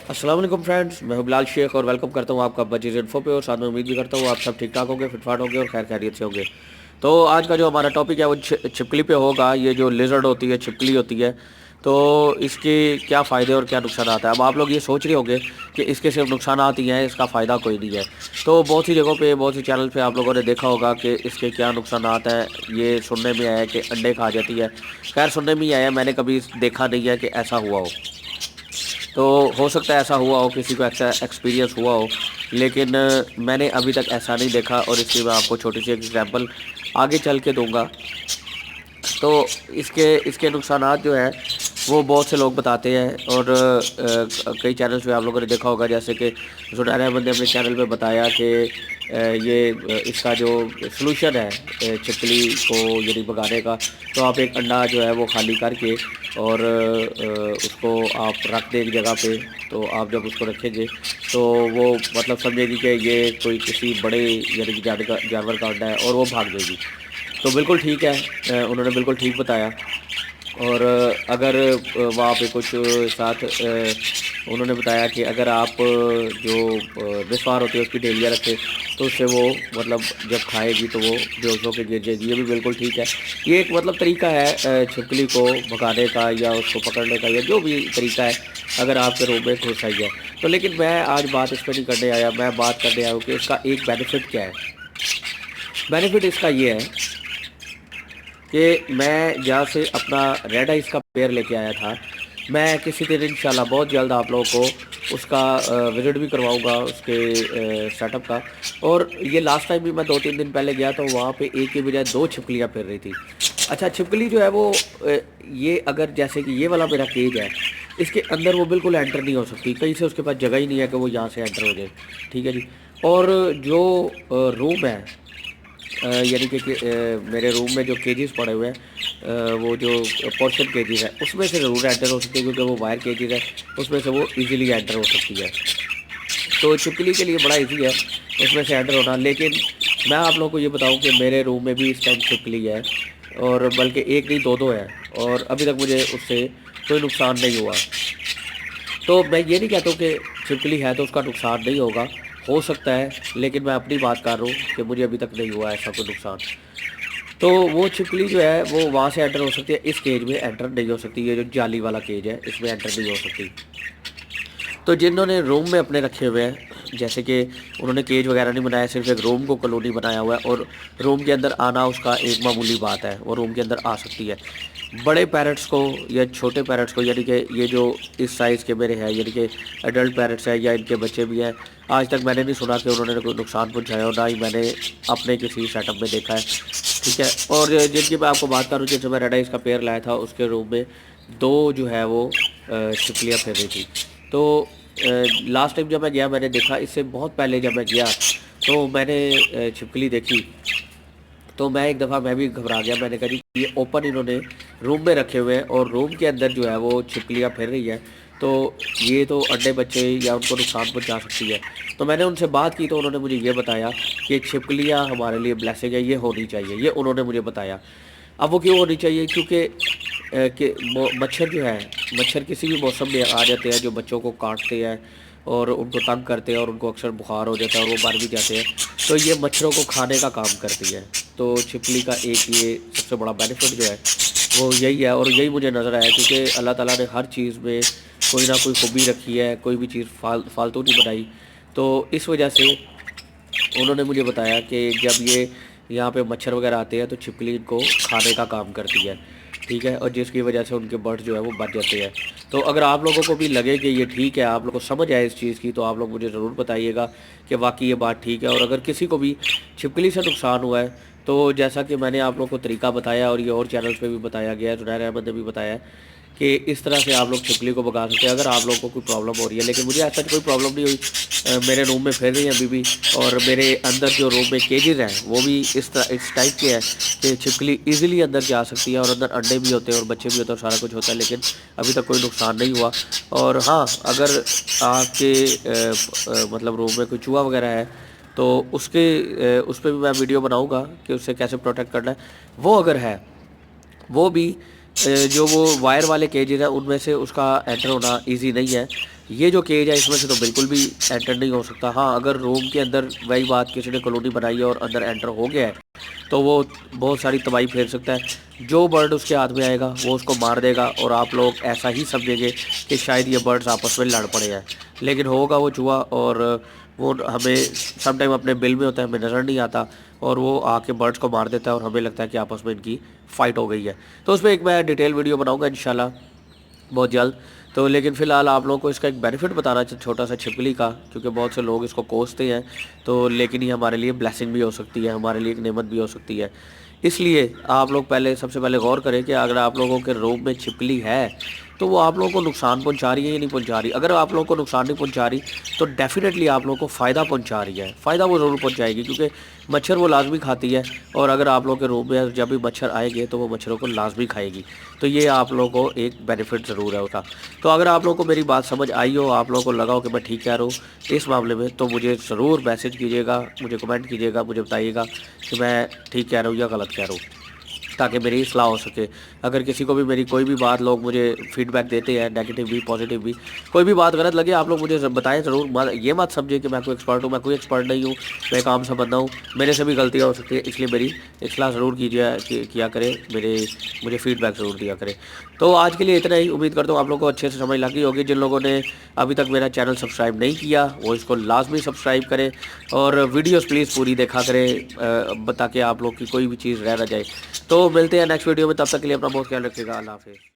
अस्सलाम वालेकुम फ्रेंड्स, मैं हूं बिलाल शेख और वेलकम करता हूं आपका बजीज़ इन्फो पे। और साथ में उम्मीद भी करता हूं आप सब ठीक ठाक होंगे, फिटफाट होंगे और खैर खैरियत से होंगे। तो आज का जो हमारा टॉपिक है वो छिपकली पे होगा। ये जो लिजर्ड होती है, छिपकली होती है, तो इसके क्या फ़ायदे और क्या नुकसान आता है। अब आप लोग ये सोच रहे होंगे कि इसके सिर्फ नुकसान ही हैं, इसका फ़ायदा कोई नहीं है। तो बहुत सी जगहों पे, बहुत सी चैनल पे आप लोगों ने देखा होगा कि इसके क्या नुकसान हैं। ये सुनने में आया है कि अंडे खा जाती है। खैर सुनने में ही आया, मैंने कभी देखा नहीं है कि ऐसा हुआ हो। तो हो सकता है ऐसा हुआ हो, किसी को ऐसा एक्सपीरियंस हुआ हो, लेकिन मैंने अभी तक ऐसा नहीं देखा। और इसकी मैं आपको छोटी सी एग्जांपल आगे चल के दूंगा। तो इसके इसके नुकसानात जो हैं वो बहुत से लोग बताते हैं। और कई चैनल्स पे आप लोगों ने देखा होगा, जैसे कि जुनैर अहमद ने अपने चैनल पे बताया कि इसका जो सलूशन है छिपकली को यानी भगाने का, तो आप एक अंडा जो है वो खाली करके और उसको आप रख दें एक जगह पे। तो आप जब उसको रखेंगे तो वो मतलब समझेगी कि ये कोई किसी बड़े यानी कि जानवर का अंडा है और वो भाग जाएगी। तो बिल्कुल ठीक है, उन्होंने बिल्कुल ठीक बताया। और अगर वहाँ पे कुछ साथ उन्होंने बताया कि अगर आप जो बिस्वार होती है उसकी डेलिया रखें तो उससे वो मतलब जब खाएगी तो वो बेहोश होकर गिर जाएगी। ये भी बिल्कुल ठीक है। ये एक मतलब तरीका है छिपकली को भगाने का या उसको पकड़ने का, या जो भी तरीका है, अगर आपके रूम में घुस आई है तो। लेकिन मैं आज बात इस पर नहीं करने आया, मैं बात करने आया हूँ कि इसका एक बेनिफिट क्या है। बेनिफिट इसका ये है कि मैं जहाँ से अपना रेड आइस का पेयर लेके आया था, मैं किसी दिन इंशाल्लाह बहुत जल्द आप लोगों को उसका विज़िट भी करवाऊंगा, उसके सेटअप का। और ये लास्ट टाइम भी मैं 2-3 दिन पहले गया तो वहाँ पे एक की बजाय दो छिपकलियाँ फिर रही थी। अच्छा, छिपकली जो है वो ये अगर जैसे कि ये वाला मेरा केज है, इसके अंदर वो बिल्कुल एंटर नहीं हो सकती, कहीं से उसके पास जगह ही नहीं है कि वो यहाँ से एंटर हो जाए। ठीक है जी। और जो रूम है, यानी कि मेरे रूम में जो केजेस पड़े हुए हैं, वो जो पोर्शन केजेस है उसमें से ज़रूर एंटर हो सकती है, क्योंकि वो वायर केजेस है, उसमें से वो इजीली एंटर हो सकती है। तो छिपकली के लिए बड़ा इजी है उसमें से एंटर होना। लेकिन मैं आप लोगों को ये बताऊं कि मेरे रूम में भी इस टाइम छिपकली है, और बल्कि एक नहीं दो दो है, और अभी तक मुझे उससे कोई नुकसान नहीं हुआ। तो मैं ये नहीं कहता हूँ कि छिपकली है तो उसका नुकसान नहीं होगा, हो सकता है, लेकिन मैं अपनी बात कर रहा हूँ कि मुझे अभी तक नहीं हुआ ऐसा कोई नुकसान। तो वो छिपकली जो है वो वहाँ से एंटर हो सकती है, इस केज में एंटर नहीं हो सकती। ये जो जाली वाला केज है इसमें एंटर नहीं हो सकती। तो जिन्होंने रूम में अपने रखे हुए हैं, जैसे कि उन्होंने केज वगैरह नहीं बनाया, सिर्फ एक रूम को कॉलोनी बनाया हुआ है, और रूम के अंदर आना उसका एक मामूली बात है, वो रूम के अंदर आ सकती है। बड़े पैरट्स को या छोटे पैरट्स को, यानी कि ये जो इस साइज़ के मेरे हैं, यानी कि एडल्ट पैरट्स हैं या इनके बच्चे भी हैं, आज तक मैंने नहीं सुना कि उन्होंने कोई नुकसान पहुँचाया, और ना ही मैंने अपने किसी सेटअप में देखा है। ठीक है। और जिनकी मैं आपको बात करूँ, जिनसे मैं रेड आइस का पेयर लाया था, उसके रूम में दो जो है वो छिपकलियाँ फिर रही थी। तो लास्ट टाइम जब मैं गया मैंने देखा, इससे बहुत पहले जब मैं गया तो मैंने छिपकली देखी। तो मैं एक दफ़ा मैं भी घबरा गया, मैंने कहा जी ये ओपन इन्होंने रूम में रखे हुए हैं और रूम के अंदर जो है वो छिपकलियाँ फिर रही है, तो ये तो अंडे बच्चे या उनको नुकसान पहुंचा सकती है। तो मैंने उनसे बात की तो उन्होंने मुझे ये बताया कि छिपकलियाँ हमारे लिए ब्लेसिंग है, ये होनी चाहिए, ये उन्होंने मुझे बताया। अब वो क्यों होनी चाहिए? क्योंकि कि मच्छर जो है, मच्छर किसी भी मौसम में आ जाते हैं जो बच्चों को काटते हैं और उनको तंग करते हैं, और उनको अक्सर बुखार हो जाता है और वो मर भी जाते हैं। तो ये मच्छरों को खाने का काम करती है। तो छिपकली का एक ये सबसे बड़ा बेनिफिट जो है वो यही है, और यही मुझे नज़र आया, क्योंकि अल्लाह ताला ने हर चीज़ में कोई ना कोई खूबी रखी है, कोई भी चीज़ फालतू नहीं बनाई। तो इस वजह से उन्होंने मुझे बताया कि जब ये यहाँ पे मच्छर वगैरह आते हैं तो छिपकली इनको खाने का काम करती है। ठीक है। और जिसकी वजह से उनके बर्ड्स जो है वो बच जाते हैं। तो अगर आप लोगों को भी लगे कि ये ठीक है, आप लोगों को समझ आए इस चीज़ की, तो आप लोग मुझे ज़रूर बताइएगा कि वाकई ये बात ठीक है। और अगर किसी को भी छिपकली से नुकसान हुआ है, तो जैसा कि मैंने आप लोगों को तरीका बताया और ये और चैनल्स पे भी बताया गया है, जुनैर अहमद ने भी बताया है कि इस तरह से आप लोग छिपकली को भगा सकते हैं अगर आप लोगों को कोई प्रॉब्लम हो रही है। लेकिन मुझे ऐसा कोई प्रॉब्लम नहीं हुई। मेरे रूम में फिर रही हैं अभी भी, और मेरे अंदर जो रूम में केजेस हैं वो भी इस टाइप के हैं कि छिपकली इजीली अंदर जा सकती है, और अंदर अंडे भी होते हैं और बच्चे भी होते हैं और सारा कुछ होता है। लेकिन अभी तक कोई नुकसान नहीं हुआ। और हाँ, अगर आपके मतलब रूम में कोई चूहा वगैरह है तो उस पर भी मैं वीडियो बनाऊँगा कि उससे कैसे प्रोटेक्ट करना है। वो अगर है, वो भी जो वो वायर वाले केजेस हैं उनमें से उसका एंटर होना इजी नहीं है। ये जो केज है इसमें से तो बिल्कुल भी एंटर नहीं हो सकता। हाँ, अगर रूम के अंदर वही बात किसी ने कॉलोनी बनाई है और अंदर एंटर हो गया है तो वो बहुत सारी तबाही फेर सकता है। जो बर्ड उसके हाथ में आएगा वो उसको मार देगा और आप लोग ऐसा ही समझेंगे कि शायद ये बर्ड्स आपस में लड़ पड़े हैं, लेकिन होगा वो चूहा, और वो हमें सम टाइम अपने बिल में होता है, हमें नज़र नहीं आता, और वो आके बर्ड्स को मार देता है और हमें लगता है कि आपस में इनकी फ़ाइट हो गई है। तो उस पर एक मैं डिटेल वीडियो बनाऊँगा इंशाल्लाह बहुत जल्द। तो लेकिन फ़िलहाल आप लोगों को इसका एक बेनिफिट बताना छोटा सा छिपकली का, क्योंकि बहुत से लोग इसको कोसते हैं, तो लेकिन ये हमारे लिए ब्लेसिंग भी हो सकती है, हमारे लिए एक नेमत भी हो सकती है। इसलिए आप लोग सबसे पहले गौर करें कि अगर आप लोगों के रूम में छिपकली है तो वो आप लोगों को नुकसान पहुंचा रही है या नहीं पहुंचा रही। अगर आप लोगों को नुकसान नहीं पहुंचा रही तो डेफिनेटली आप लोगों को फ़ायदा पहुंचा रही है। फ़ायदा वो ज़रूर पहुंचाएगी, क्योंकि मच्छर वो लाजमी खाती है, और अगर आप लोगों के रूम में जब भी मच्छर आएंगे तो वो मच्छरों को लाजमी खाएगी। तो ये आप लोगों को एक बेनिफिट ज़रूर है उसका। तो अगर आप लोगों को मेरी बात समझ आई हो, आप लोगों को लगा हो कि मैं ठीक कह रहा हूँ इस मामले में, तो मुझे ज़रूर मैसेज कीजिएगा, मुझे कमेंट कीजिएगा, मुझे बताइएगा कि मैं ठीक कह रहा हूँ या गलत कह रहा हूँ, ताकि मेरी इस्लाह हो सके। अगर किसी को भी मेरी कोई भी बात, लोग मुझे फीडबैक देते हैं, नेगेटिव भी पॉजिटिव भी, कोई भी बात गलत लगे आप लोग मुझे बताएं ज़रूर। ये मत समझे कि मैं कोई एक्सपर्ट हूँ, मैं कोई एक्सपर्ट नहीं हूँ, मैं काम सा बंदा हूँ, मेरे से भी गलतियाँ हो सकती है, इसलिए मेरी इस्लाह ज़रूर किया करे, मुझे फीडबैक ज़रूर दिया करे। तो आज के लिए इतना ही। उम्मीद करता हूँ आप लोगों को अच्छे से समझ लगी होगी। जिन लोगों ने अभी तक मेरा चैनल सब्सक्राइब नहीं किया वो इसको लाजमी सब्सक्राइब करें, और वीडियोस प्लीज़ पूरी देखा करें ताकि आप लोग की कोई भी चीज़ रह ना जाए। तो मिलते हैं नेक्स्ट वीडियो में, तब तक के लिए अपना बहुत ख्याल रखिएगा। अल्लाह हाफिज़।